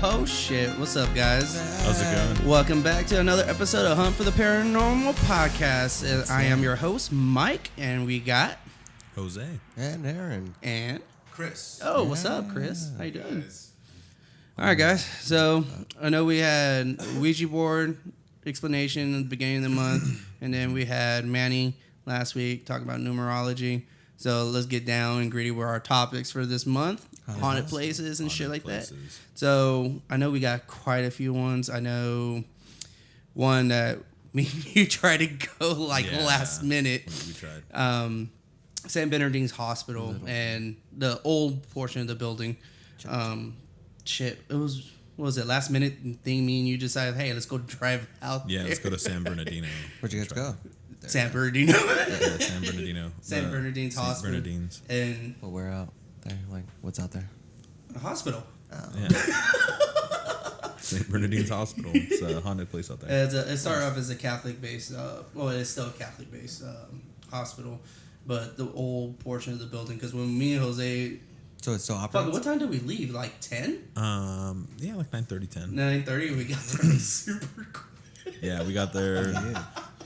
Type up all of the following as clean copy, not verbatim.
Oh shit, what's up guys? How's it going? Welcome back to another episode of Hunt for the Paranormal Podcast. And I am your host, Mike, and we got Jose. And Aaron. and Chris. oh, what's up, Chris? How you doing? Alright guys, so I know we had Ouija board explanation at the beginning of the month, and then we had Manny last week talking about numerology. So let's get down and gritty with our topics for this month. Haunted places and shit like that. So I know we got quite a few ones. I know one that me and you tried to go last minute. We tried. St. Bernardine's Hospital and the old portion of the building. It was, what was it, last minute thing? Me and you decided, hey, let's go drive out there. Let's go to San Bernardino. Where'd you guys go? San Bernardino. San Bernardino. St. Bernardine's St. Hospital. Bernardine's. And Well, where out there? Like, what's out there? a hospital. Yeah. St. Bernardine's Hospital. It's a haunted place out there. It started off as a Catholic-based, well, it's still a Catholic-based hospital, but the old portion of the building, because when me and Jose... So it still Fuck, operates? what time did we leave? Like 10? Yeah, like 9:30, 10. 9:30, we got there super quick. Yeah, we got there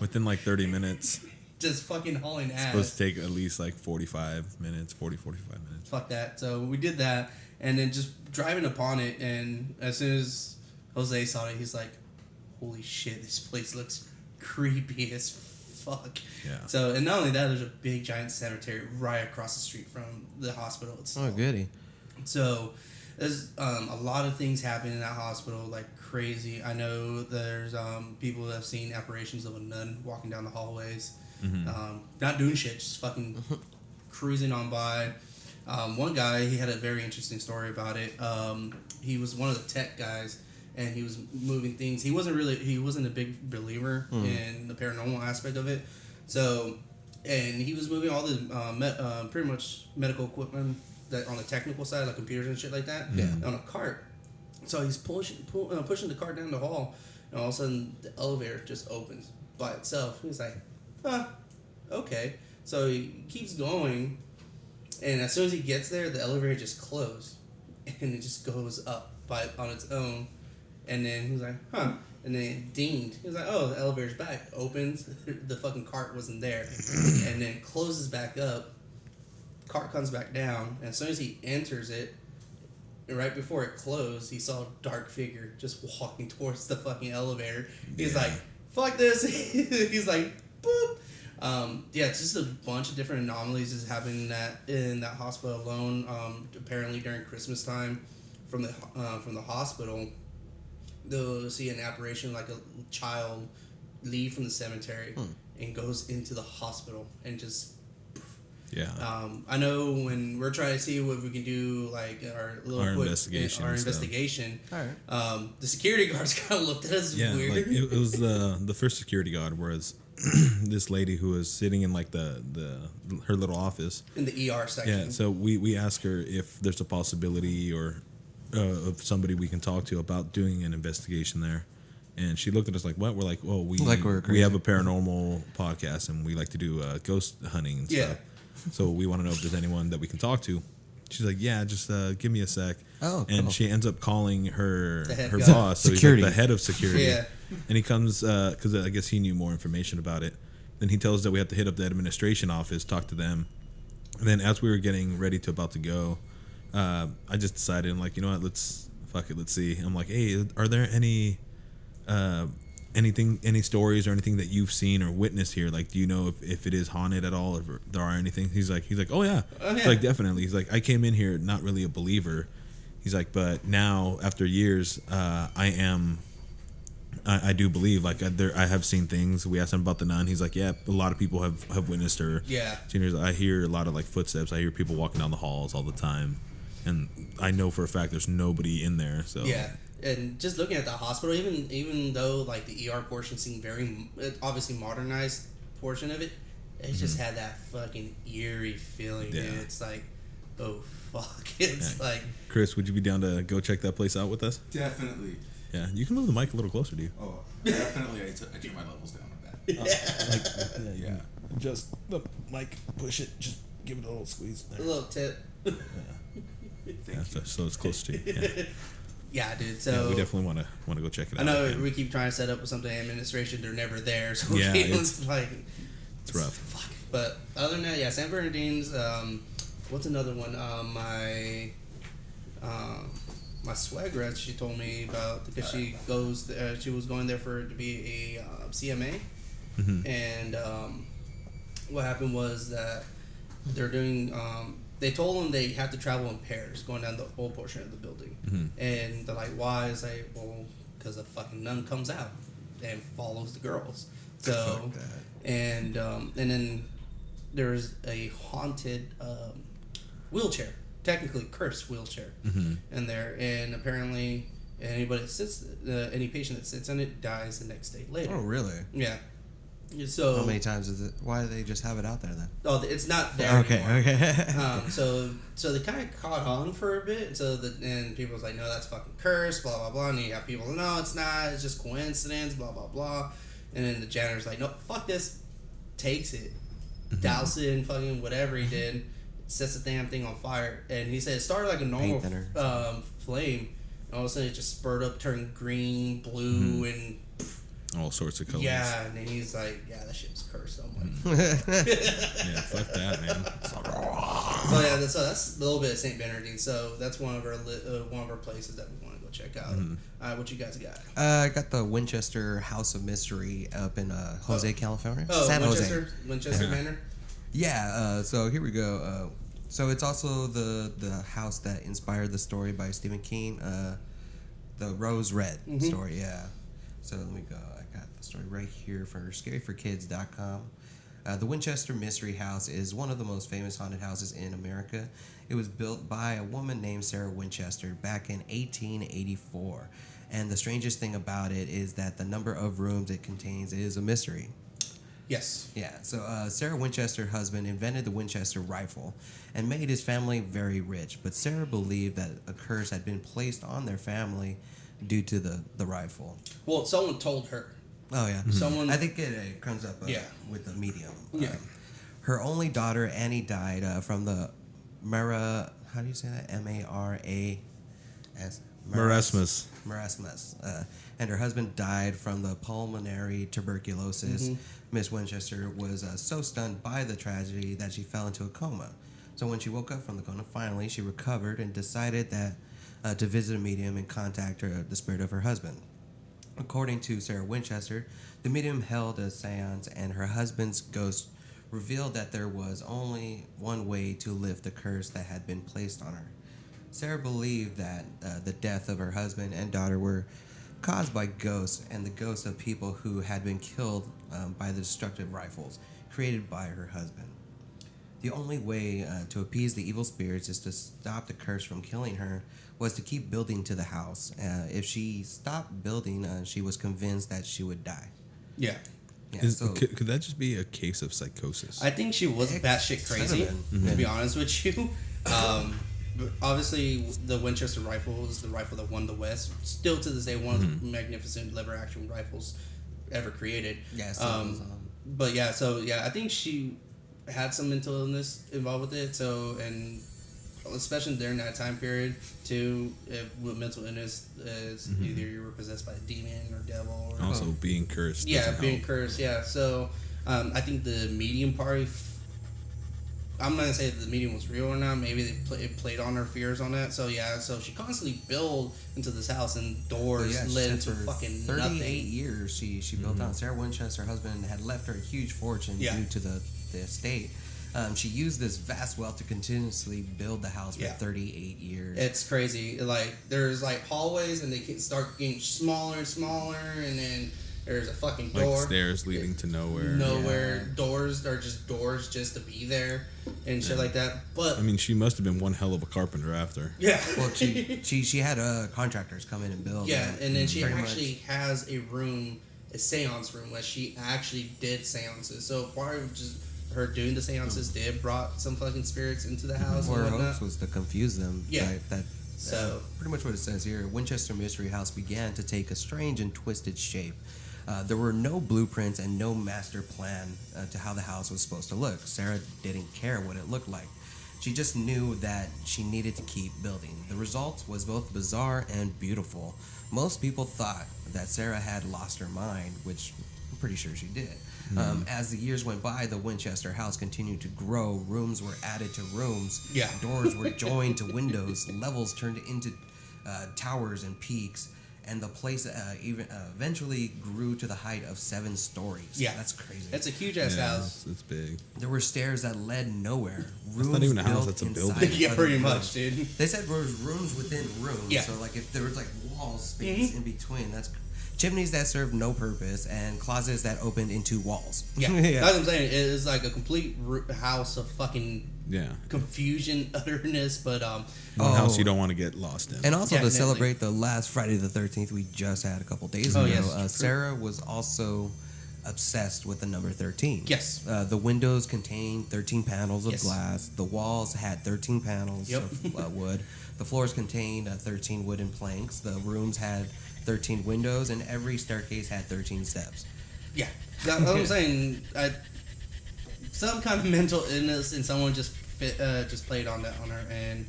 within like 30 minutes. Just fucking hauling ass. Supposed to take at least like 45 minutes. Fuck that. So we did that, and then just driving upon it, and as soon as Jose saw it, he's like, holy shit, this place looks creepy as fuck. Yeah. So, and not only that, there's a big giant cemetery right across the street from the hospital itself. Oh, goody. So there's a lot of things happening in that hospital, like crazy. I know there's people that have seen apparitions of a nun walking down the hallways, not doing shit, just fucking cruising on by. One guy, he had a very interesting story about it. He was one of the tech guys, and he was moving things. He wasn't a big believer in the paranormal aspect of it. So, and he was moving all the pretty much medical equipment that on the technical side, like computers and shit like that, on a cart. So he's pushing the cart down the hall, and all of a sudden the elevator just opens by itself. He's like, okay. So he keeps going, and as soon as he gets there, the elevator just closed, and it just goes up on its own. And then he was like, and then it dinged. He was like, oh, the elevator's back. Opens, the fucking cart wasn't there, and then closes back up. Cart comes back down, and as soon as he enters it, right before it closed, he saw a dark figure just walking towards the fucking elevator. He's like, fuck this. He's like, boop. It's just a bunch of different anomalies is happening in that hospital alone. Apparently during Christmas time, from the hospital, they'll see an apparition like a child leave from the cemetery and goes into the hospital and just. Yeah. I know when we're trying to see what we can do, like our investigation. All right. The security guards kind of looked at us weird. Like it was the first security guard was this lady who was sitting in like her little office in the ER section. Yeah. So we asked her if there's a possibility or of somebody we can talk to about doing an investigation there. And she looked at us like, what? We're like, well, we have a paranormal podcast and we like to do ghost hunting and stuff. So we want to know if there's anyone that we can talk to. She's like, yeah, just give me a sec. Oh, and cool. She ends up calling her guy. boss, so security. he's like the head of security. Yeah. And he comes because I guess he knew more information about it. Then he tells us that we have to hit up the administration office, talk to them. And then as we were getting ready to go, I just decided, I'm like, you know what, let's see. I'm like, hey, are there any stories or anything that you've seen or witnessed here? Like, do you know if it is haunted at all, if there are anything? He's like, oh yeah. He's like, definitely. He's like, I came in here not really a believer. He's like, but now after years, I do believe. Like, I have seen things. We asked him about the nun. He's like, yeah, a lot of people have witnessed her. Yeah. I hear a lot of like footsteps. I hear people walking down the halls all the time, and I know for a fact there's nobody in there. So yeah. And just looking at the hospital, even though like the ER portion seemed very obviously modernized portion of it, it just had that fucking eerie feeling. Yeah. Dude. It's like, oh fuck. It's like, Chris, would you be down to go check that place out with us? Definitely. Yeah, you can move the mic a little closer to you. Oh, definitely. I turn my levels down a bit. Yeah. Just the mic, push it, just give it a little squeeze. There. A little tip. Yeah, so it's close to you. Yeah. Yeah, dude. So we definitely want to go check it out. I know again. we keep trying to set up with something administration. They're never there. So yeah, it's like it's rough. Fuck. But other than that, yeah, San Bernardine's. What's another one? My swagger, she told me about because she goes. She was going there to be a CMA, and what happened was that they're doing. They told them they have to travel in pairs going down the whole portion of the building, and they're like, "Why?" It's like, well, because a fucking nun comes out and follows the girls. So, and then there's a haunted wheelchair. Technically cursed wheelchair in there, and apparently any patient that sits in it dies the next day later. Oh, really? Yeah. So how many times is it? Why do they just have it out there then? Oh, it's not there anymore. Okay. So they kind of caught on for a bit. And people was like, no, that's fucking cursed, blah blah blah. And you have people, no, it's not. It's just coincidence, blah blah blah. And then the janitor's like, no, fuck this. Takes it, douse it in fucking whatever he did. Sets the damn thing on fire, and he said it started like a normal flame, and all of a sudden it just spurred up, turned green, blue, and all sorts of colors. Yeah, and then he's like, "Yeah, that shit was cursed." I'm like, "Yeah, fuck that, man." So yeah, that's a little bit of St. Bernardine. So that's one of our places that we want to go check out. What you guys got? I got the Winchester House of Mystery up in Jose, California. San Winchester Manor. Yeah, so here we go. So it's also the house that inspired the story by Stephen King, the Rose Red story, yeah. So let me go. I got the story right here for scaryforkids.com. The Winchester Mystery House is one of the most famous haunted houses in America. It was built by a woman named Sarah Winchester back in 1884. And the strangest thing about it is that the number of rooms it contains is a mystery. Yes. Yeah, so Sarah Winchester's husband invented the Winchester rifle and made his family very rich, but Sarah believed that a curse had been placed on their family due to the rifle. Well, someone told her. Oh, yeah. Someone. I think it comes up with the medium. Yeah. Her only daughter, Annie, died from the how do you say that? Marasmus. Marasmus. And her husband died from the pulmonary tuberculosis. Miss Winchester was so stunned by the tragedy that she fell into a coma. So when she woke up from the coma, finally she recovered and decided that to visit a medium and contact the spirit of her husband. According to Sarah Winchester, the medium held a seance, and her husband's ghost revealed that there was only one way to lift the curse that had been placed on her. Sarah believed that the death of her husband and daughter were caused by ghosts and the ghosts of people who had been killed by the destructive rifles created by her husband. The only way to appease the evil spirits is to stop the curse from killing her was to keep building to the house. If she stopped building, she was convinced that she would die. Yeah. Could that just be a case of psychosis? I think she was batshit crazy, to be honest with you. But obviously, the Winchester rifle is the rifle that won the West. Still to this day, one of the magnificent lever action rifles ever created. Yeah. But yeah, I think she had some mental illness involved with it. So, and especially during that time period, too, with mental illness, is either you were possessed by a demon or devil, or also being cursed. Yeah, being cursed. Yeah. So, I think the medium part. I'm not gonna say that the medium was real or not. Maybe it played on her fears on that. So yeah, so she constantly built into this house, and doors led into fucking 38 nothing. years she built on. Sarah Winchester, her husband, had left her a huge fortune due to the estate. She used this vast wealth to continuously build the house for 38 years. It's crazy. Like there's like hallways, and they start getting smaller and smaller, and then there's a fucking door. Like stairs leading to nowhere. Yeah. Doors are just doors just to be there and shit like that. But I mean, she must have been one hell of a carpenter after. Yeah. Well, she had contractors come in and build. Yeah, and then she actually has a seance room, where she actually did seances. So part of just her doing the seances brought some fucking spirits into the house. Her hopes was to confuse them. Yeah. Right? So pretty much what it says here, Winchester Mystery House began to take a strange and twisted shape. There were no blueprints and no master plan to how the house was supposed to look. Sarah didn't care what it looked like. She just knew that she needed to keep building. The result was both bizarre and beautiful. Most people thought that Sarah had lost her mind, which I'm pretty sure she did. As the years went by, the Winchester house continued to grow. Rooms were added to rooms. Yeah. Doors were joined to windows. Levels turned into towers and peaks. And the place eventually grew to the height of 7 stories. Yeah. That's crazy. That's a huge-ass house. It's big. There were stairs that led nowhere. That's not even a house, that's a building. Yeah, pretty much, dude. They said there was rooms within rooms. Yeah. So, like, if there was, like, wall space in between, that's... Chimneys that served no purpose and closets that opened into walls. Yeah. That's what I'm saying. It is like a complete house of fucking confusion, utterness, but... One house you don't want to get lost in. And also Definitely. to celebrate the last Friday the 13th we just had a couple days ago, yes. Sarah was also obsessed with the number 13. Yes. The windows contained 13 panels of glass. The walls had 13 panels of wood. The floors contained 13 wooden planks. The rooms had 13 windows, and every staircase had 13 steps. Yeah. That's what I'm saying. Some kind of mental illness, and someone just played on that on her, and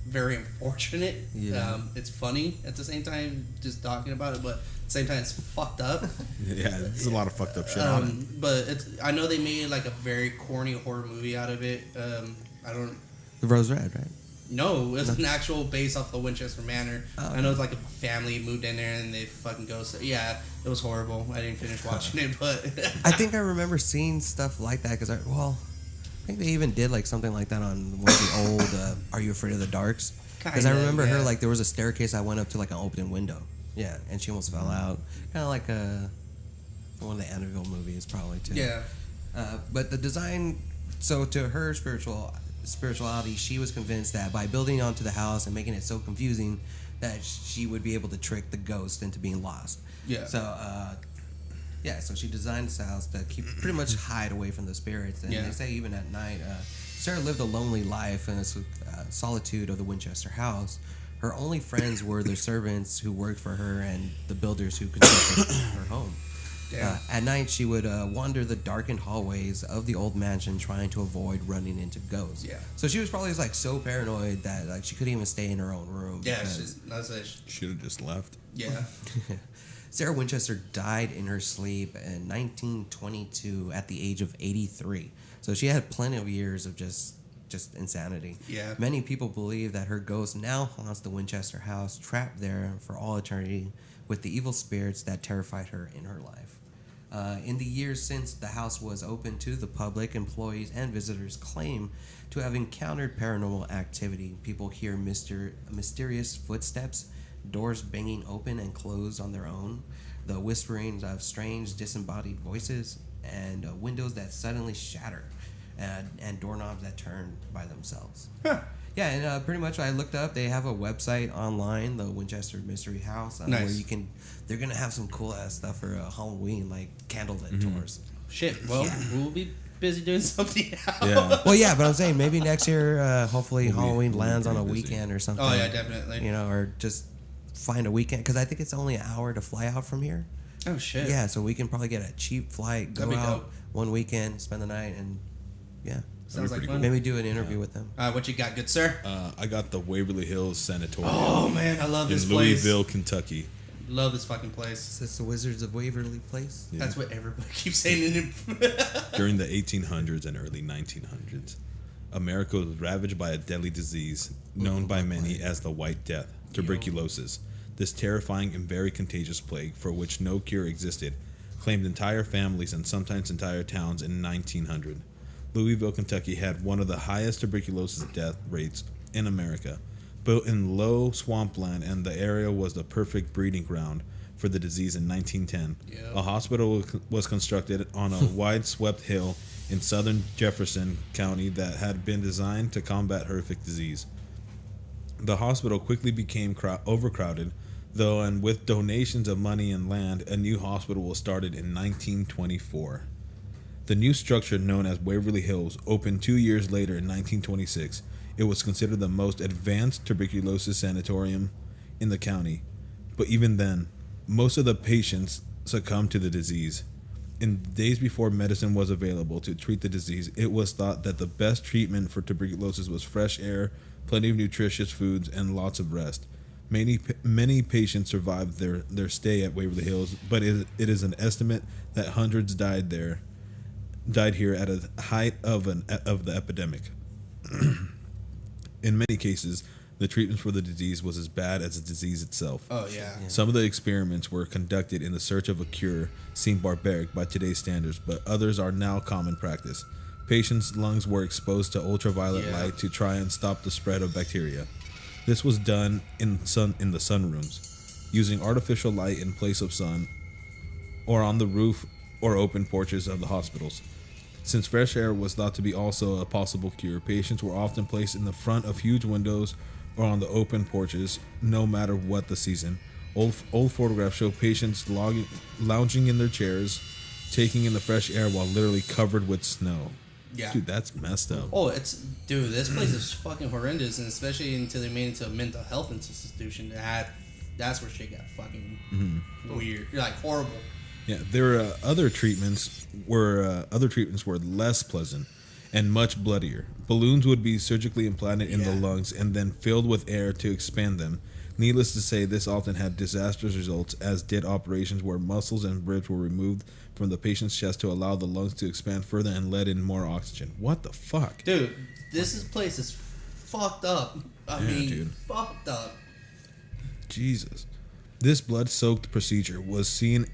very unfortunate. Yeah. It's funny at the same time, just talking about it, but at the same time, it's fucked up. Yeah, there's a lot of fucked up shit on it. But I know they made like a very corny horror movie out of it. I don't. The Rose Red, right? No, it's an actual base off the Winchester Manor. Oh. I know it's like a family moved in there and they fucking go. Yeah, it was horrible. I didn't finish watching it, but I think I remember seeing stuff like that because I think they even did like something like that on one of the old Are You Afraid of the Darks? Because I remember her like there was a staircase I went up to like an open window. Yeah, and she almost fell out. Kind of like one of the Annabelle movies probably too. Yeah. But the design, so to her spirituality, she was convinced that by building onto the house and making it so confusing that she would be able to trick the ghost into being lost. Yeah. So she designed this house to keep pretty much hide away from the spirits. And they say even at night, Sarah lived a lonely life in the solitude of the Winchester house. Her only friends were the servants who worked for her and the builders who constructed her home. At night, she would wander the darkened hallways of the old mansion, trying to avoid running into ghosts. Yeah. So she was probably like so paranoid that like she couldn't even stay in her own room. Yeah, she should have just left. Yeah. Sarah Winchester died in her sleep in 1922 at the age of 83. So she had plenty of years of just insanity. Yeah. Many people believe that her ghost now haunts the Winchester house, trapped there for all eternity with the evil spirits that terrified her in her life. In the years since the house was open to the public, employees and visitors claim to have encountered paranormal activity. People hear mysterious footsteps, doors banging open and close on their own, the whisperings of strange disembodied voices, and windows that suddenly shatter, and doorknobs that turn by themselves. Huh. Yeah, and pretty much I looked up. They have a website online, the Winchester Mystery House, where you can. They're gonna have some cool ass stuff for Halloween, like candlelit tours. Shit. Well, we'll be busy doing something else. Yeah. Well, yeah, but I'm saying maybe next year, hopefully Halloween lands on a weekend or something. Oh yeah, definitely. You know, or just find a weekend because I think it's only an hour to fly out from here. Oh shit. Yeah, so we can probably get a cheap flight, go out one weekend, spend the night, and yeah. Sounds like fun. Maybe do an interview with them. What you got, good sir? I got the Waverly Hills Sanitarium. Oh man, I love this place. In Louisville, Kentucky. Love this fucking place. Is this the Wizards of Waverly place? Yeah. That's what everybody keeps saying in it. During the 1800s and early 1900s, America was ravaged by a deadly disease known by many as the White Death, tuberculosis. This terrifying and very contagious plague, for which no cure existed, claimed entire families and sometimes entire towns in 1900. Louisville, Kentucky had one of the highest tuberculosis death rates in America. Built in low swampland, and the area was the perfect breeding ground for the disease in 1910. Yep. A hospital was constructed on a wide-swept hill in southern Jefferson County that had been designed to combat horrific disease. The hospital quickly became overcrowded, though, and with donations of money and land, a new hospital was started in 1924. The new structure, known as Waverly Hills, opened 2 years later in 1926. It was considered the most advanced tuberculosis sanitarium in the county. But even then, most of the patients succumbed to the disease. In days before medicine was available to treat the disease, it was thought that the best treatment for tuberculosis was fresh air, plenty of nutritious foods, and lots of rest. Many patients survived their stay at Waverly Hills, but it is an estimate that hundreds died here at the height of the epidemic. In many cases, the treatment for the disease was as bad as the disease itself. Oh, yeah. Some of the experiments were conducted in the search of a cure, seemed barbaric by today's standards, but others are now common practice. Patients' lungs were exposed to ultraviolet light to try and stop the spread of bacteria. This was done in the sunrooms, using artificial light in place of sun, or on the roof or open porches of the hospitals. Since fresh air was thought to be also a possible cure, patients were often placed in the front of huge windows or on the open porches, no matter what the season. Old photographs show patients lounging in their chairs, taking in the fresh air while literally covered with snow. Yeah. Dude, that's messed up. Oh, this place is fucking horrendous, and especially until they made it into a mental health institution. That's where shit got fucking weird, like horrible. Yeah, there were other treatments were less pleasant and much bloodier. Balloons would be surgically implanted in the lungs and then filled with air to expand them. Needless to say, this often had disastrous results, as did operations where muscles and ribs were removed from the patient's chest to allow the lungs to expand further and let in more oxygen. What the fuck? Dude, this place is fucked up. I mean, dude. Fucked up. Jesus. This blood-soaked procedure was seen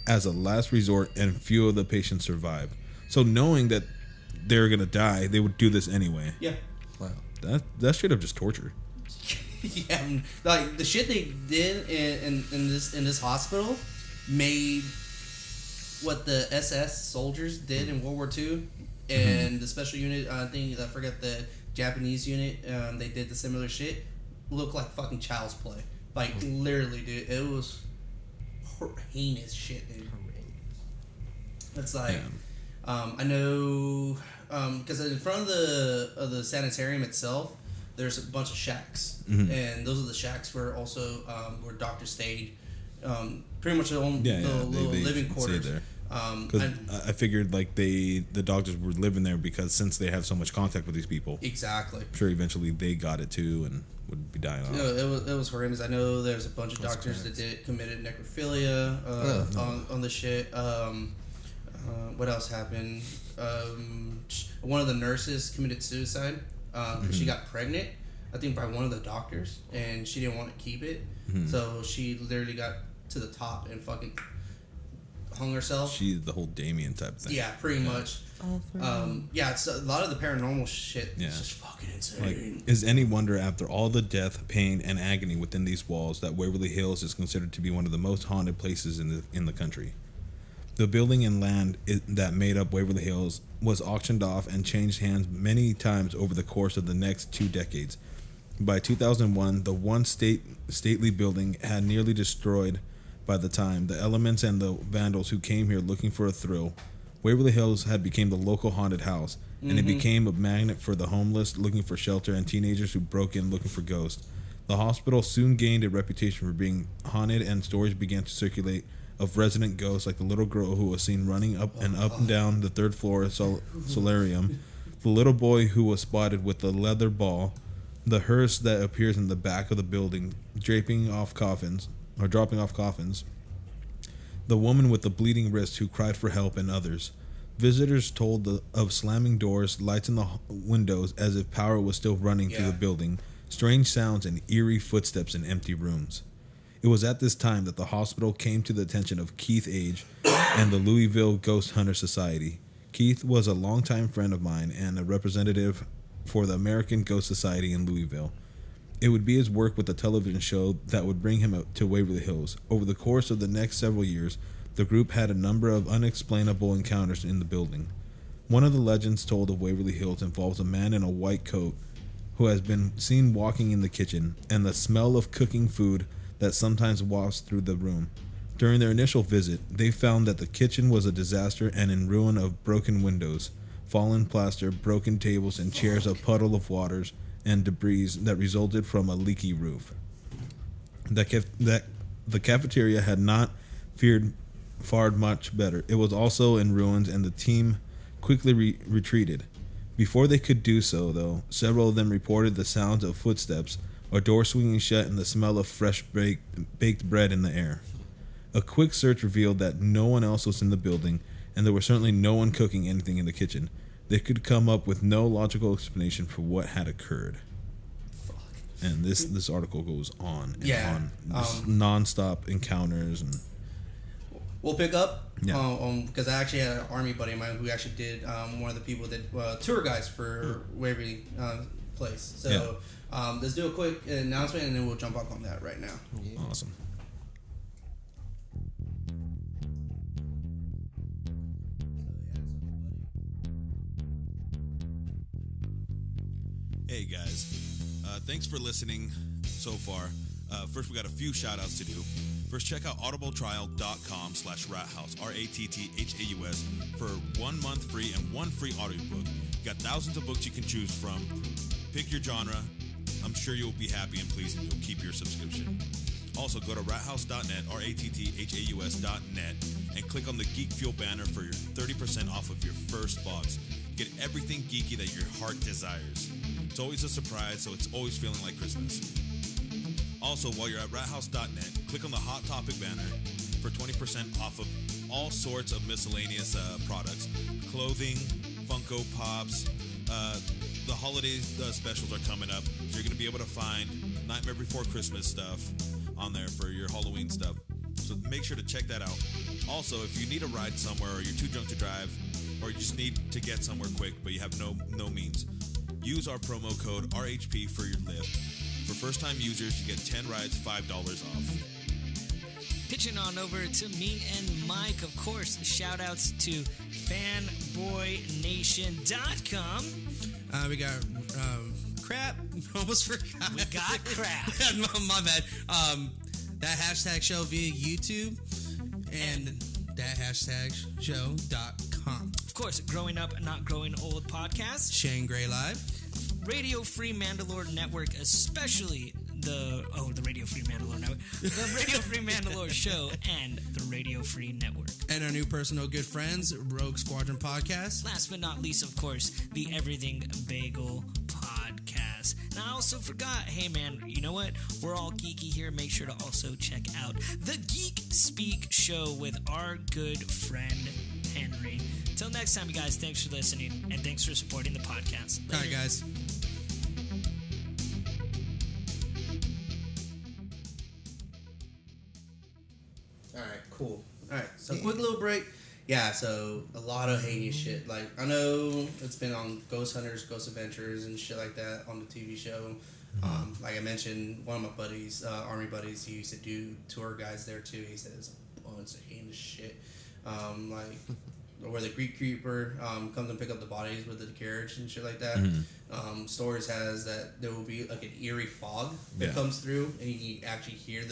as a last resort, and few of the patients survived. So knowing that they were going to die, they would do this anyway. Yeah. Wow. That's straight up just torture. Yeah, like the shit they did in this hospital made what the SS soldiers did in World War II, and the special unit, I forget the Japanese unit, they did the similar shit, look like fucking child's play. Like literally, dude, it was heinous shit, dude. It's like, I know, because in front of the sanitarium itself, there's a bunch of shacks, and those are the shacks where also where doctors stayed. Pretty much the little living quarters. There. Because I figured like the doctors were living there because since they have so much contact with these people, exactly. I'm sure eventually they got it too and would be dying off. It was horrendous. I know there's a bunch of doctors that committed necrophilia on the shit. What else happened? One of the nurses committed suicide because she got pregnant, I think by one of the doctors, and she didn't want to keep it. So she literally got to the top and fucking hung herself. She's the whole Damien type thing. Yeah, pretty much. It's a lot of the paranormal shit. Yeah. It's just fucking insane. Like, is any wonder after all the death, pain, and agony within these walls that Waverly Hills is considered to be one of the most haunted places in the country? The building and land that made up Waverly Hills was auctioned off and changed hands many times over the course of the next 2 decades. By 2001, the once stately building had nearly destroyed by the time the elements and the vandals who came here looking for a thrill. Waverly Hills had become the local haunted house, and it became a magnet for the homeless looking for shelter and teenagers who broke in looking for ghosts. The hospital soon gained a reputation for being haunted, and stories began to circulate of resident ghosts like the little girl who was seen running up and down the 3rd floor solarium, the little boy who was spotted with the leather ball, the hearse that appears in the back of the building dropping off coffins, the woman with the bleeding wrist who cried for help, and others. Visitors told of slamming doors, lights in the windows as if power was still running through the building, strange sounds, and eerie footsteps in empty rooms. It was at this time that the hospital came to the attention of Keith Age and the Louisville Ghost Hunter Society. Keith was a longtime friend of mine and a representative for the American Ghost Society in Louisville. It would be his work with the television show that would bring him to Waverly Hills. Over the course of the next several years, the group had a number of unexplainable encounters in the building. One of the legends told of Waverly Hills involves a man in a white coat who has been seen walking in the kitchen, and the smell of cooking food that sometimes wafts through the room. During their initial visit, they found that the kitchen was a disaster and in ruin of broken windows, fallen plaster, broken tables, and chairs, a puddle of waters and debris that resulted from a leaky roof. The cafeteria had not fared fared much better. It was also in ruins, and the team quickly retreated. Before they could do so, though, several of them reported the sounds of footsteps, a door swinging shut, and the smell of fresh baked bread in the air. A quick search revealed that no one else was in the building, and there was certainly no one cooking anything in the kitchen. They could come up with no logical explanation for what had occurred. Fuck. And this article goes on and on. Non-stop encounters. And we'll pick up because I actually had an army buddy of mine who actually did one of the people that tour guides for Waverly place. So let's do a quick announcement and then we'll jump up on that right now. Yeah. Awesome. Hey guys, thanks for listening so far. First, we got a few shout outs to do. First, check out audibletrial.com/ratthaus, RATTHAUS, for 1 month free and 1 free audiobook. You got thousands of books you can choose from. Pick your genre. I'm sure you'll be happy and pleased and you'll keep your subscription. Also, go to ratthaus.net, RATTHAUS.net, and click on the Geek Fuel banner for your 30% off of your first box. Get everything geeky that your heart desires. It's always a surprise, so it's always feeling like Christmas. Also, while you're at ratthaus.net, click on the Hot Topic banner for 20% off of all sorts of miscellaneous products. Clothing, Funko Pops. The holiday specials are coming up, so you're going to be able to find Nightmare Before Christmas stuff on there for your Halloween stuff. So make sure to check that out. Also, if you need a ride somewhere or you're too drunk to drive, or you just need to get somewhere quick but you have no means, use our promo code RHP for your Lyft. For first-time users, you get 10 rides, $5 off. Pitching on over to me and Mike, of course. Shout-outs to fanboynation.com. We got crap. Almost forgot. We got crap. My bad. That hashtag show via YouTube and that hashtag show.com. Of course, Growing Up, Not Growing Old podcast. Shane Gray Live. Radio Free Mandalore Network, especially the Radio Free Mandalore Network, the Radio Free Mandalore Show, and the Radio Free Network. And our new personal good friends, Rogue Squadron Podcast. Last but not least, of course, the Everything Bagel Podcast. And I also forgot, hey man, you know what? We're all geeky here. Make sure to also check out the Geek Speak Show with our good friend Henry. Till next time, you guys, thanks for listening and thanks for supporting the podcast. Later. All right, guys. All right, cool. All right, so quick little break. Yeah, so a lot of heinous shit. Like, I know it's been on Ghost Hunters, Ghost Adventures, and shit like that on the TV show. Like I mentioned, one of my buddies, army buddies, he used to do tour guides there too. He said it's a bunch of heinous shit. Like where the Greek Creeper comes and pick up the bodies with the carriage and shit like that. Stories has that there will be like an eerie fog that comes through, and you can actually hear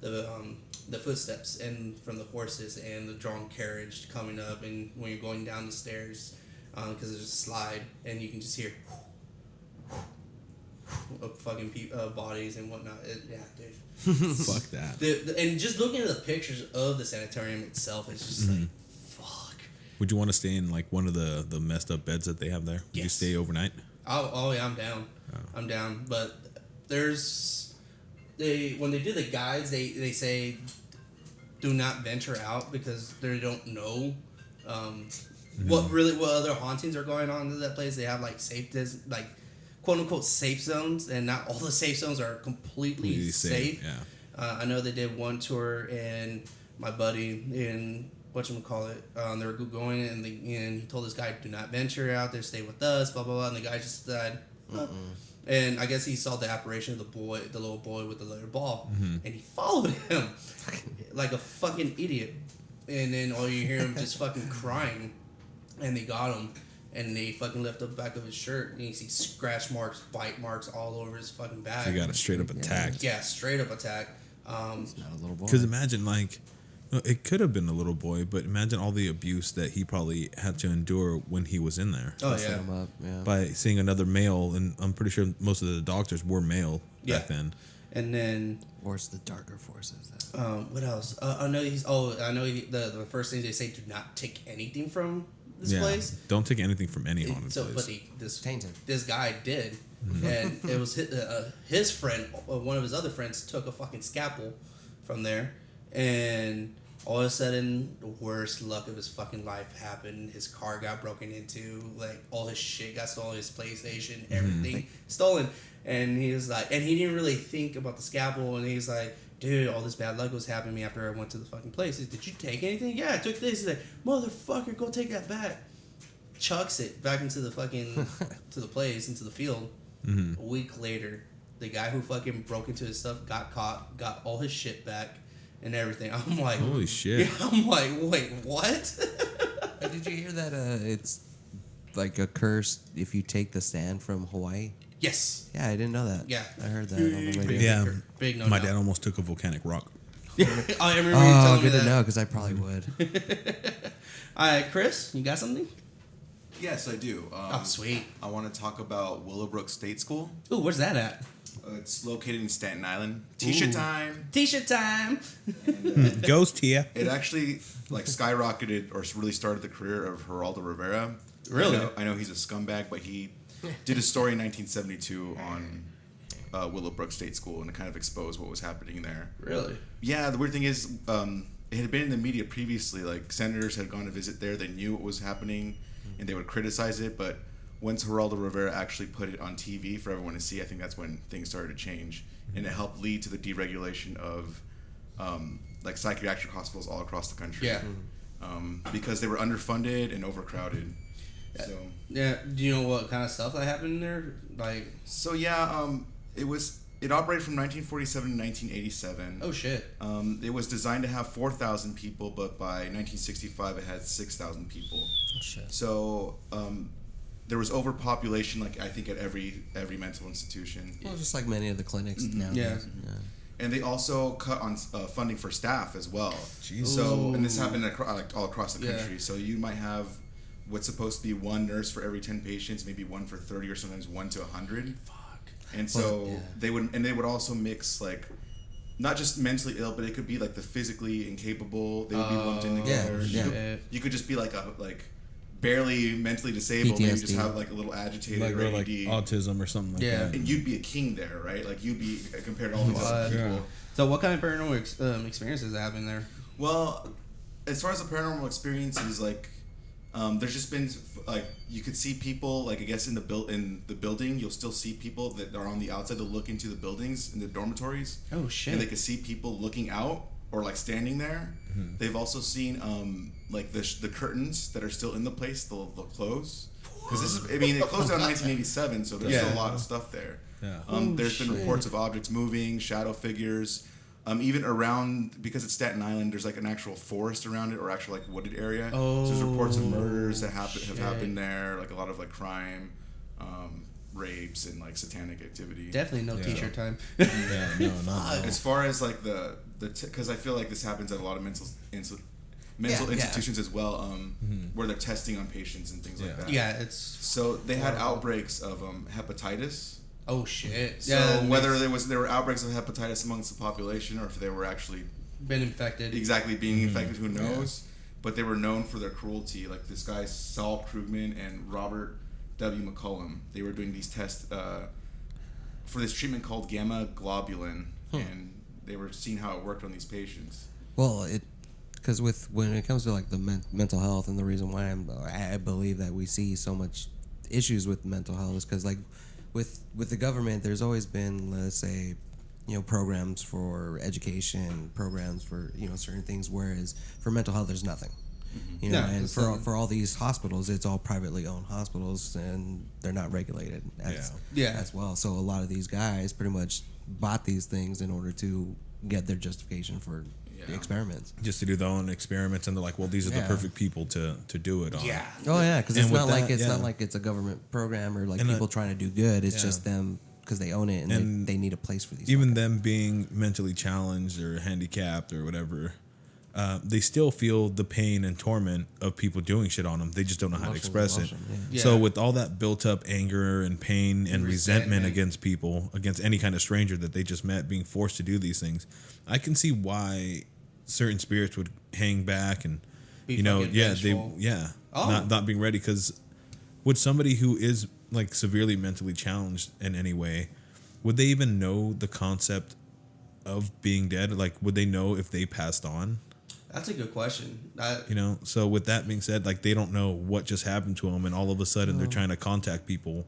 the footsteps and from the horses and the drawn carriage coming up, and when you're going down the stairs, because there's a slide, and you can just hear of fucking bodies and whatnot. Yeah, dude. Fuck that. And just looking at the pictures of the sanitarium itself, it's just like, fuck. Would you want to stay in like one of the messed up beds that they have there? Would you stay overnight? Oh yeah, I'm down. I'm down. But when they do the guides, they say do not venture out because they don't know what other hauntings are going on in that place. They have like quote unquote safe zones, and not all the safe zones are completely safe. Yeah. I know they did one tour, and my buddy in whatchamacallit, they were going, and he told this guy, do not venture out there, stay with us, blah blah blah, and the guy just said, and I guess he saw the apparition of the little boy with the leather ball, and he followed him like a fucking idiot, and then all you hear him just fucking crying, and they got him. And they fucking lift up the back of his shirt, and you see scratch marks, bite marks all over his fucking back. He got a straight up attack. Yeah, straight up attack. He's not a little boy. Because imagine, like, it could have been a little boy, but imagine all the abuse that he probably had to endure when he was in there. Oh, yeah. Him up, yeah. By seeing another male, and I'm pretty sure most of the doctors were male back then. And then, or it's the darker forces. What else? I know the first thing they say: do not take anything from this place. Don't take anything from any haunted place. But this guy did, and it was his friend. One of his other friends took a fucking scalpel from there, and all of a sudden, the worst luck of his fucking life happened. His car got broken into. Like, all his shit got stolen. His PlayStation, everything stolen. And he was like, and he didn't really think about the scalpel. And he's like, dude, all this bad luck was happening to me after I went to the fucking place. He's, did you take anything? Yeah, I took this. He's like, motherfucker, go take that back. Chucks it back into the fucking, to the place, into the field. A week later, the guy who fucking broke into his stuff got caught, got all his shit back. And everything. I'm like, holy shit. Yeah, I'm like, wait, what? Did you hear that it's like a curse if you take the sand from Hawaii? Yes. Yeah, I didn't know that. Yeah. I heard that on the radio. Yeah. Big no. My dad almost took a volcanic rock. I remember you telling me good to that. know, because I probably would. All right, Chris, you got something? Yes, I do. Sweet. I want to talk about Willowbrook State School. Ooh, where's that at? It's located in Staten Island. T-shirt time. T-shirt time. And, Goes Tia. It actually skyrocketed or really started the career of Geraldo Rivera. Really? I know he's a scumbag, but he did a story in 1972 on Willowbrook State School, and it kind of exposed what was happening there. Really? Yeah, the weird thing is, it had been in the media previously. Like, senators had gone to visit there. They knew what was happening, and they would criticize it. But once Geraldo Rivera actually put it on TV for everyone to see, I think that's when things started to change. And it helped lead to the deregulation of, psychiatric hospitals all across the country. Yeah. Because they were underfunded and overcrowded. So, yeah. Do you know what kind of stuff that happened there? Like. So yeah, it operated from 1947 to 1987. Oh shit. It was designed to have 4,000 people, but by 1965 it had 6,000 people. Oh shit. So there was overpopulation, like I think at every mental institution. Well, just like many of the clinics now. Yeah. And they also cut on funding for staff as well. Jeez. So, and this happened all across the country. Yeah. So you might have what's supposed to be one nurse for every 10 patients, maybe one for 30, or sometimes 1 to 100. Fuck. And so they would also mix like not just mentally ill, but it could be like the physically incapable. They would be lumped in together. Yeah. You could just be like barely mentally disabled. Maybe just PTSD. have like a little agitated or Or like ADD. autism or something like that. And you'd be a king there, right? Like you'd be compared to all these other people. Yeah. So what kind of paranormal experiences happened there? Well, as far as the paranormal experiences, like there's just been like you could see people like I guess in the building you'll still see people that are on the outside to look into the buildings in the dormitories. Oh shit! And they could see people looking out or like standing there. Mm-hmm. They've also seen like the curtains that are still in the place they'll close because it closed down in 1987, so there's still a lot of stuff there. Yeah. There's been reports of objects moving, shadow figures. Even around, because it's Staten Island, there's like an actual forest around it, or actual like wooded area. Oh, so there's reports of murders that have happened there, like a lot of like crime, rapes, and like satanic activity. Definitely no T-shirt time. Yeah, no, not as far as like because I feel like this happens at a lot of mental institutions as well, where they're testing on patients and things like that. Yeah, it's so they had outbreaks of hepatitis. Oh shit! So whether there were outbreaks of hepatitis amongst the population, or if they were actually been infected, being infected, who knows? But they were known for their cruelty. Like this guy Saul Krugman and Robert W. McCullum, they were doing these tests for this treatment called gamma globulin, and they were seeing how it worked on these patients. Well, because when it comes to like the mental health, and the reason why I believe that we see so much issues with mental health is because like. With the government, there's always been, let's say, programs for education, programs for certain things. Whereas for mental health, there's nothing. And for all these hospitals, it's all privately owned hospitals, and they're not regulated as well. So a lot of these guys pretty much bought these things in order to get their justification for the experiments. Just to do their own experiments, and they're like, well, these are the perfect people to do it on. Yeah. Oh yeah, because it's not like it's a government program or like and people trying to do good. It's just them because they own it and they need a place for these. Even them being mentally challenged or handicapped or whatever, they still feel the pain and torment of people doing shit on them. They just don't know how to express it. Yeah. So with all that built up anger and pain and resentment against people, against any kind of stranger that they just met, being forced to do these things, I can see why certain spirits would hang back and vengeful. Not being ready. Because would somebody who is like severely mentally challenged in any way, would they even know the concept of being dead? Like, would they know if they passed on? That's a good question. So with that being said, like, they don't know what just happened to them, and all of a sudden they're trying to contact people,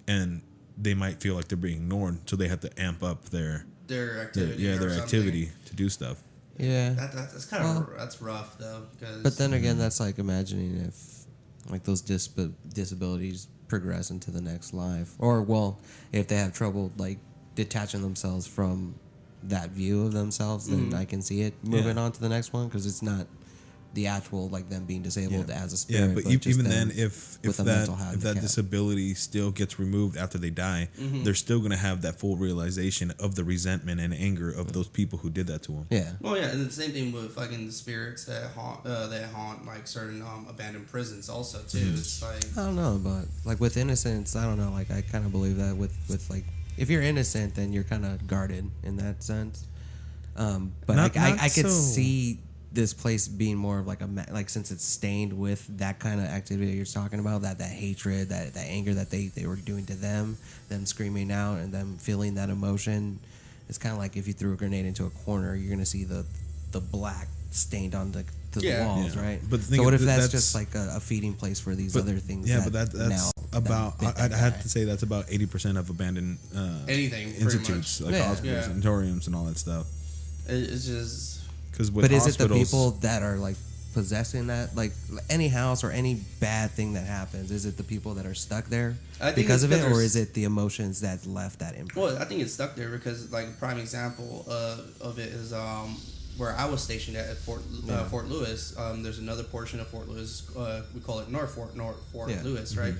and they might feel like they're being ignored, so they have to amp up their activity. Their activity to do stuff. Yeah, that's kind of that's rough though. But then again, that's like imagining if like those disabilities progress into the next life, or if they have trouble like detaching themselves from that view of themselves, then I can see it moving on to the next one, because it's not the actual like them being disabled as a spirit. Yeah, but even then, if that disability still gets removed after they die, they're still going to have that full realization of the resentment and anger of those people who did that to them. Yeah. Well, yeah, and the same thing with fucking the spirits that haunt like certain abandoned prisons also too. It's like, I don't know, but like with innocence, I don't know. Like I kind of believe that with like, if you're innocent, then you're kind of guarded in that sense. But I could see this place being more of like since it's stained with that kind of activity you're talking about, that hatred, that anger that they were doing to them screaming out and them feeling that emotion. It's kind of like if you threw a grenade into a corner, you're gonna see the black stained on the walls, right? But so what if that's just like a feeding place for these other things? Yeah, but that's about. I'd have to say that's about 80% of abandoned anything institutes, like hospitals, sanatoriums, and all that stuff. It's just. But is it the people that are like possessing that, like any house or any bad thing that happens? Is it the people that are stuck there because of it, or is it the emotions that left that imprint? Well, I think it's stuck there because, like, a prime example of it is where I was stationed at Fort Lewis. There's another portion of Fort Lewis. We call it North Fort Lewis, right?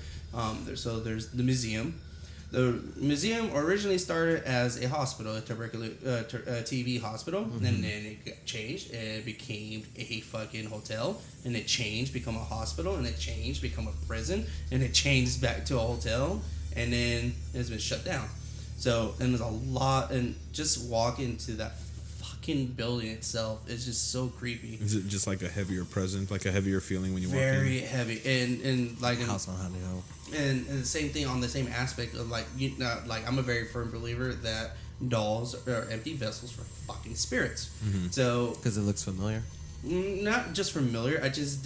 So there's the museum. The museum originally started as a hospital, a TB hospital, and then it got changed and it became a fucking hotel, and it changed, become a hospital, and it changed, become a prison, and it changed back to a hotel, and then it's been shut down. So, and there's a lot, and just walk into that fucking building itself is just so creepy. Is it just like a heavier presence, like a heavier feeling when you walk in? Very heavy, and like House on Haunted Hill. And the same thing on the same aspect of like like I'm a very firm believer that dolls are empty vessels for fucking spirits. So because it looks familiar. Not just familiar. I just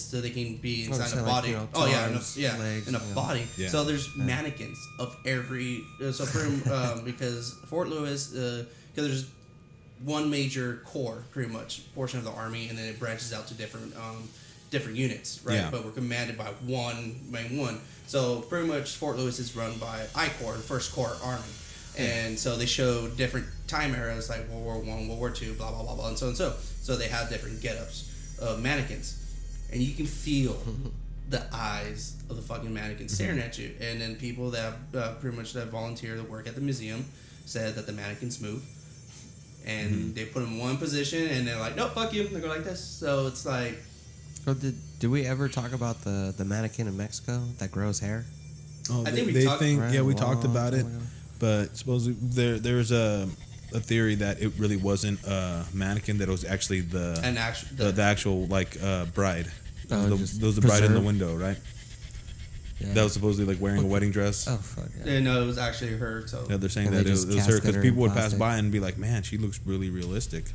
so they can be inside a body. Like, legs, in a body. Yeah. So there's mannequins of every. So from because Fort Lewis, because there's one major core, pretty much portion of the army, and then it branches out to different units, right? Yeah. But we're commanded by one main one. So pretty much Fort Lewis is run by I Corps, the First Corps Army. And so they show different time eras like World War I, World War II, blah, blah, blah, blah, and so and so. So they have different get-ups of mannequins. And you can feel the eyes of the fucking mannequins staring at you. And then people that pretty much that volunteer to work at the museum said that the mannequins move. And they put them in one position and they're like, no, fuck you. They go like this. So it's like... So did we ever talk about the mannequin in Mexico that grows hair? Oh, I think we talked we talked about it, but supposedly there's a theory that it really wasn't a mannequin, that it was actually the actual like bride. Those the bride in the window, right? Yeah. That was supposedly like wearing a wedding dress. Oh fuck! Yeah, no, it was actually her. So yeah, they're saying that it was her because people would pass by and be like, "Man, she looks really realistic."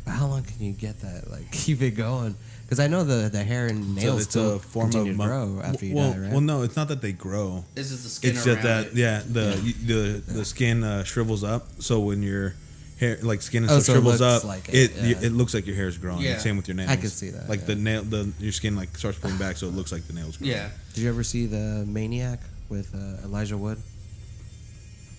But how long can you get that? Like keep it going? Because I know the hair and nails still continue to grow after you die, right? Well, no, it's not that they grow. It's just the skin. It's just that the skin shrivels up. So when your hair, like skin and stuff shrivels up, like it looks like your hair is growing. Yeah. Same with your nails. I can see that. Like your skin like starts pulling back, so it looks like the nails growing. Yeah. Did you ever see The Maniac with Elijah Wood?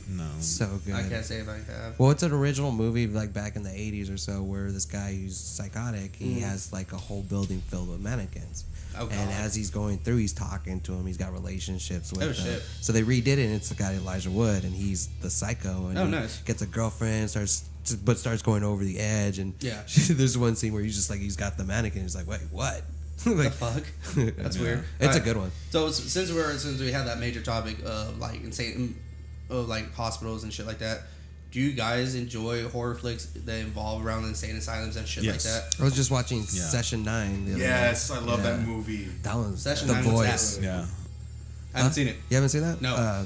No. So good. I can't say if I have. Well, it's an original movie like back in the 80s or so where this guy who's psychotic, he has like a whole building filled with mannequins. Oh, and as he's going through, he's talking to him. He's got relationships with them. So they redid it, and it's the guy Elijah Wood, and he's the psycho. And he nice. Gets a girlfriend, starts but starts going over the edge. And there's one scene where he's got the mannequin. He's like, wait, what? Like, the fuck? That's weird. It's a good one. So since we have that major topic of like insane, of like hospitals and shit like that, do you guys enjoy horror flicks that involve around insane asylums and shit like that? I was just watching Session 9 the other Yes, day. I love that movie. That one's Session The 9 Voice. Yeah. I haven't seen it. You haven't seen that? No.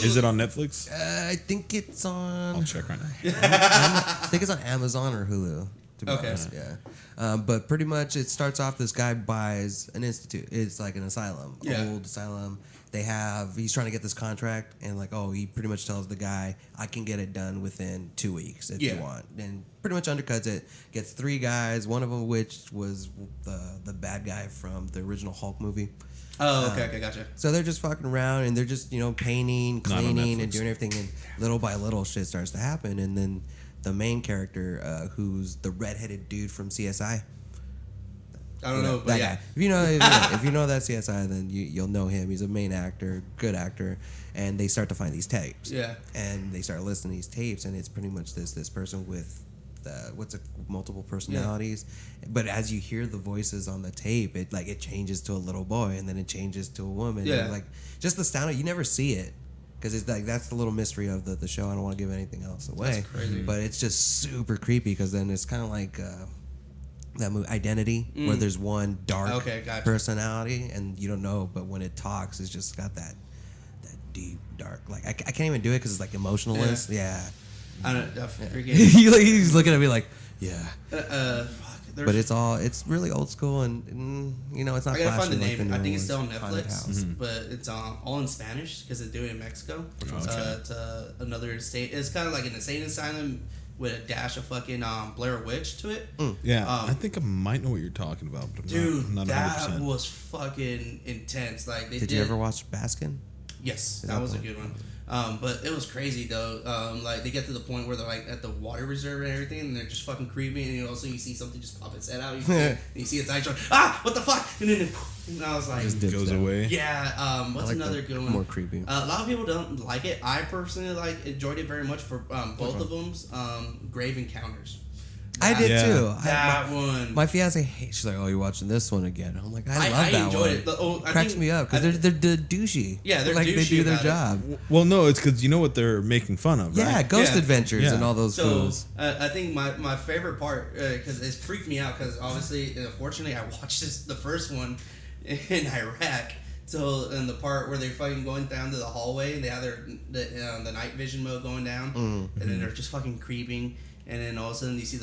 Is it on Netflix? I think it's on. I'll check right now. I think it's on Amazon or Hulu. To be Okay. honest. Yeah. But pretty much it starts off. This guy buys an institute. It's like an asylum, old asylum. He's trying to get this contract, and like, he pretty much tells the guy, I can get it done within 2 weeks if you want, and pretty much undercuts it. Gets 3 guys, one of them which was the bad guy from the original Hulk movie. Oh, okay, gotcha. So they're just fucking around, and they're just painting, cleaning, and doing everything, and little by little shit starts to happen, and then the main character, who's the redheaded dude from CSI. I don't know, but that guy. If you know that CSI, then you'll know him. He's a main actor, good actor, and they start to find these tapes. Yeah. And they start listening to these tapes, and it's pretty much this person with multiple personalities. Yeah. But as you hear the voices on the tape, it changes to a little boy, and then it changes to a woman. Yeah. And like just the sound, you never see it. Because it's like that's the little mystery of the show. I don't want to give anything else away. That's crazy. But it's just super creepy because then it's kind of like that movie Identity, where there's one dark personality and you don't know, but when it talks, it's just got that deep dark. Like I can't even do it because it's like emotionless. Yeah. I don't freaking. He's looking at me like, yeah. Fuck. But it's really old school and it's not. I gotta find the like name. the I think new it's still on ones. Netflix, but it's all in Spanish because they do it in Mexico. It's another state. It's kind of like an insane asylum with a dash of fucking Blair Witch to it. Yeah, I think I might know what you're talking about, but I'm not that 100%. was fucking intense. Like did you ever watch Baskin? Yes, that was a good one. But it was crazy though. Like they get to the point where they're like at the water reserve and everything, and they're just fucking creepy. And also you see something just pop its head out. You see its eyes going, what the fuck? And then I was like, it goes away. Yeah. What's another good one? More creepy. A lot of people don't like it. I personally enjoyed it very much for both of them's Grave Encounters. I did too. That one. My fiance hates. She's like, "Oh, you're watching this one again?" I'm like, "I love that enjoyed one." It. Cracks me up because they're douchey. Yeah, they're like douchey they do their about job. Well, no, it's because you know what they're making fun of, right? Yeah, Ghost Adventures and all those So fools. I think my favorite part because it's freaked me out because obviously, unfortunately, I watched the first one in Iraq. So in the part where they're fucking going down to the hallway, and they have the night vision mode going down, and then they're just fucking creeping. And then all of a sudden you see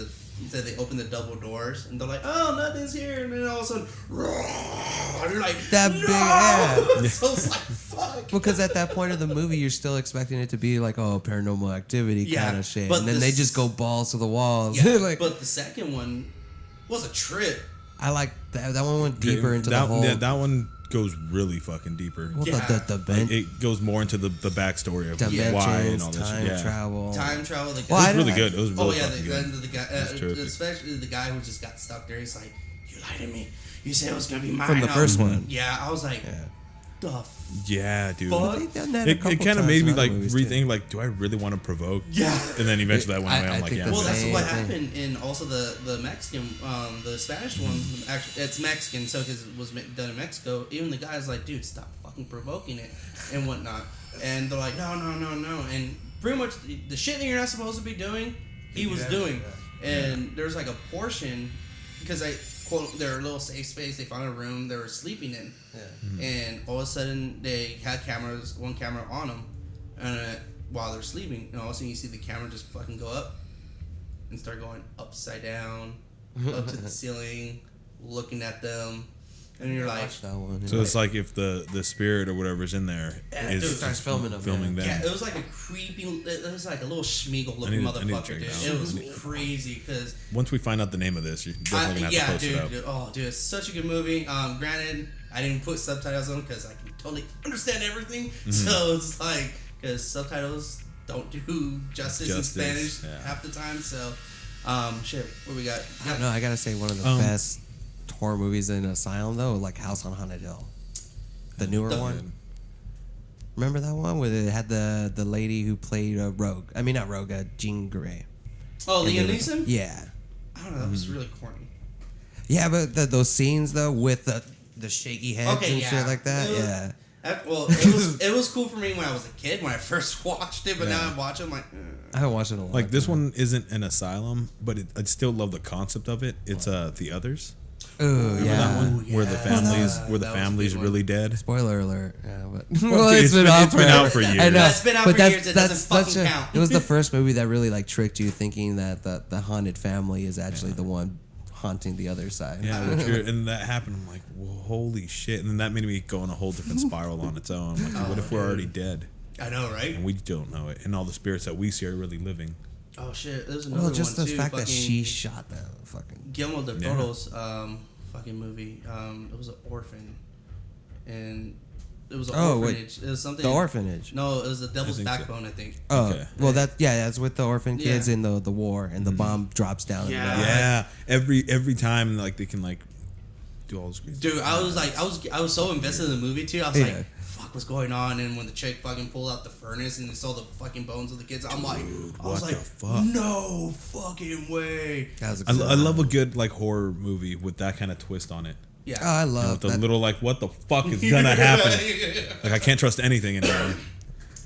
they open the double doors and they're like, oh, nothing's here. And then all of a sudden, and you're like, that no! big, yeah. So it's like, fuck. Because at that point of the movie, you're still expecting it to be like, paranormal activity kind of shit. And then they just go balls to the walls. Yeah, but the second one was a trip. I like that. That one went deeper into the whole. Yeah, that one goes really fucking deeper. Well, it goes more into the backstory of why and all this time shit. travel. Time travel. It was really good. It was really fucking good. The guy, especially the guy who just got stuck there. He's like, you lied to me. You said it was gonna be mine. From the first one. Yeah, I was like, Yeah, dude. It kind of made me like rethink, like, do I really want to provoke? Yeah. And then eventually I went away. I'm like, yeah. Well, that's what happened in also the Mexican, the Spanish one. Actually, it's Mexican, so because it was done in Mexico. Even the guy's like, dude, stop fucking provoking it and whatnot. And they're like, no. And pretty much the shit that you're not supposed to be doing, he was doing. And there's like a portion because quote their little safe space. They found a room they were sleeping in, and all of a sudden they had one camera on them, and while they're sleeping, and all of a sudden you see the camera just fucking go up and start going upside down, up to the ceiling, looking at them, and you're like, that one, so it's like if the spirit or whatever's in there starts filming them. them. Yeah, it was like a creepy. It was like a little Schmeagle looking motherfucker, dude. It was crazy because once we find out the name of this, you're definitely gonna have to post it up. Dude. Oh, dude, it's such a good movie. Granted, I didn't put subtitles on because I can totally understand everything. So it's like because subtitles don't do justice in Spanish half the time. So, shit, what we got? I don't know. I gotta say one of the best horror movies in Asylum though, like House on Haunted Hill, the newer one. Remember that one where it had the lady who played Rogue? I mean, not Rogue, Jean Grey. Oh, Liam Neeson? Yeah. I don't know. That was really corny. Yeah, but those scenes though with the shaky heads and shit like that. It was cool for me when I was a kid when I first watched it, but now I watch it, I'm like, I haven't watched it in a long time. Like this one isn't an asylum, but I still love the concept of it. It's The Others. Oh yeah, that one where the family's really dead. Spoiler alert. Yeah, but it's been out for years. I know. It's been out for years. It doesn't fucking count. It was the first movie that really like tricked you thinking that the haunted family is actually the one haunting the other side. Yeah, and that happened. I'm like, well, holy shit! And then that made me go in a whole different spiral on its own. I'm like, what if we're already dead? I know, right? And we don't know it, and all the spirits that we see are really living. Oh shit! There's another one just the too, fact that she shot that fucking Guillermo del Toro's fucking movie. It was an orphan, and it was an orphanage. It was something. The Orphanage. No, it was the Devil's Backbone, I think. Oh, okay. Well, that's with the orphan kids in the war, and the bomb drops down. Yeah. Every time like they can like do all this crazy. Dude, I was so invested in the movie too. I was like, fuck, what's going on? And when the chick fucking pulled out the furnace and saw the fucking bones of the kids, I'm like, what the fuck? No fucking way. I love a good like horror movie with that kind of twist on it. Yeah. Oh, I love the little like, what the fuck is gonna happen? Like I can't trust anything anymore.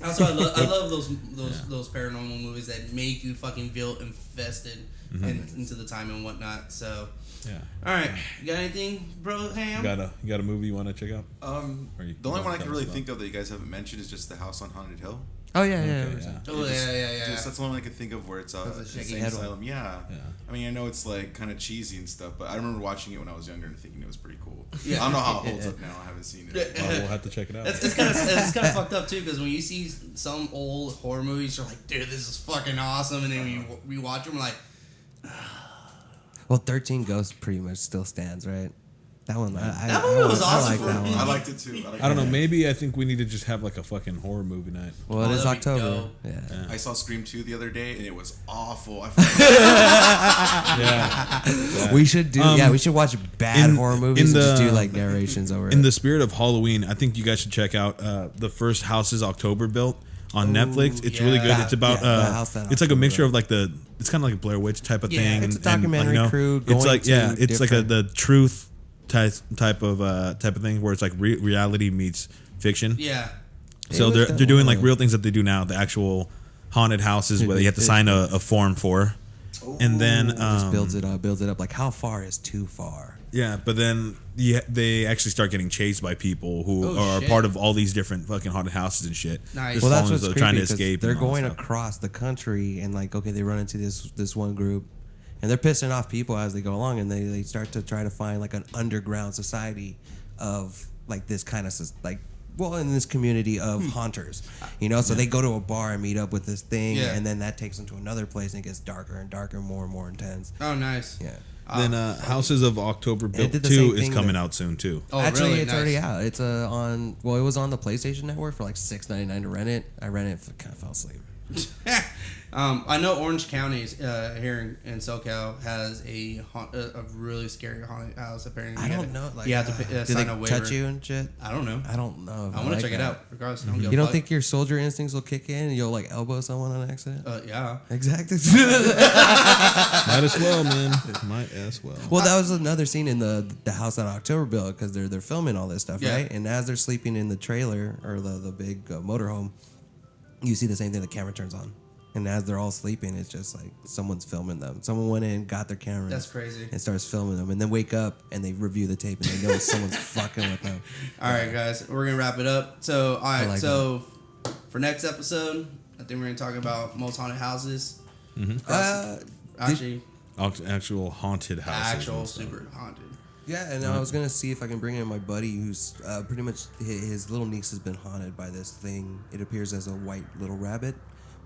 Also, I love those paranormal movies that make you fucking feel invested into the time and whatnot. So, all right, you got anything, bro? Ham? You got a movie you want to check out? The only one I can really think of that you guys haven't mentioned is just the House on Haunted Hill. Oh yeah. That's the one I can think of where it's insane asylum. Yeah. I mean, I know it's like kind of cheesy and stuff, but I remember watching it when I was younger and thinking it was pretty cool. Yeah. I don't know how it holds up now. I haven't seen it. We'll have to check it out. It's kind of fucked up too, because when you see some old horror movies, you're like, dude, this is fucking awesome, and then we watch them, like. Well, 13 Ghosts pretty much still stands, right? That one, that movie was awesome. I like that one. I liked it too. I don't know. Maybe I think we need to just have like a fucking horror movie night. Well, it is October. Yeah. I saw Scream 2 the other day, and it was awful. We should do. We should watch bad horror movies and just do like narrations over it. In the spirit of Halloween, I think you guys should check out the first Houses October Built on Netflix. It's really good. It's about it's like a mixture of like it's kind of like a Blair Witch type of thing. It's a documentary crew. It's like it's like the truth type of thing where it's like reality meets fiction. Yeah. So they're doing like real things that they do now. The actual haunted houses where you have to sign a form for, and then just builds it up. Like how far is too far? Yeah, but then they actually start getting chased by people who are part of all these different fucking haunted houses and shit. Nice. Well, that's what's creepy, trying to escape. They're going across the country and like, okay, they run into this one group, and they're pissing off people as they go along, and they start to try to find like an underground society of like this kind of like. Well, in this community of haunters, so they go to a bar and meet up with this thing, and then that takes them to another place, and it gets darker and darker, more and more intense. Oh, nice. Yeah. Then Houses of October Built 2 is coming out soon too. Oh, actually, really? It's already out. It's on. Well, it was on the PlayStation Network for like $6.99 to rent it. I rented it, kind of fell asleep. I know Orange County here in SoCal has a really scary haunted house. Apparently, I don't know. Like, you have to sign a waiver. Touch you and shit? I don't know. I don't know. I want to check it out. Regardless, you don't think your soldier instincts will kick in and you'll like elbow someone on accident? Yeah. Exactly. Might as well, man. Might as well. Well, that was another scene in the house on October Built because they're filming all this stuff, right? And as they're sleeping in the trailer or the big motorhome, you see the same thing. The camera turns on. And as they're all sleeping, it's just like someone's filming them. Someone went in, got their cameras. That's crazy. And starts filming them. And then wake up and they review the tape and they know someone's fucking with them. All right, guys. We're going to wrap it up. So, all right. For next episode, I think we're going to talk about most haunted houses. Actual haunted houses. Actual super haunted. Yeah, and I was going to see if I can bring in my buddy who's pretty much his little niece has been haunted by this thing. It appears as a white little rabbit.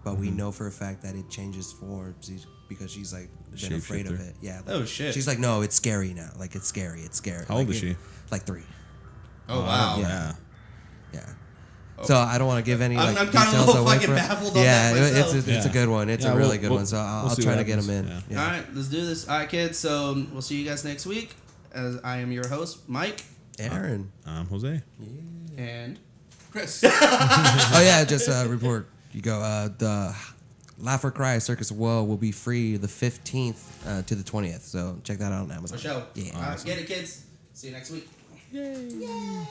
But we know for a fact that it changes forms because she's like been afraid of it. Yeah. Oh shit. She's like, no, it's scary now. Like it's scary. How old is she? Like 3. Oh wow. Yeah. So I don't want to give any like I'm details kind of a little away fucking for baffled on that myself. It's a good one. It's a really good one. So I'll try to get them in. Yeah. All right, let's do this. All right, kids. So we'll see you guys next week. As I am your host, Mike. Aaron. I'm Jose. And Chris. Oh yeah, just report. You go the Laugh or Cry, Circus of Woe will be free the 15th to the 20th. So check that out on Amazon. For sure. Yeah. All right, get it, kids. See you next week. Yay.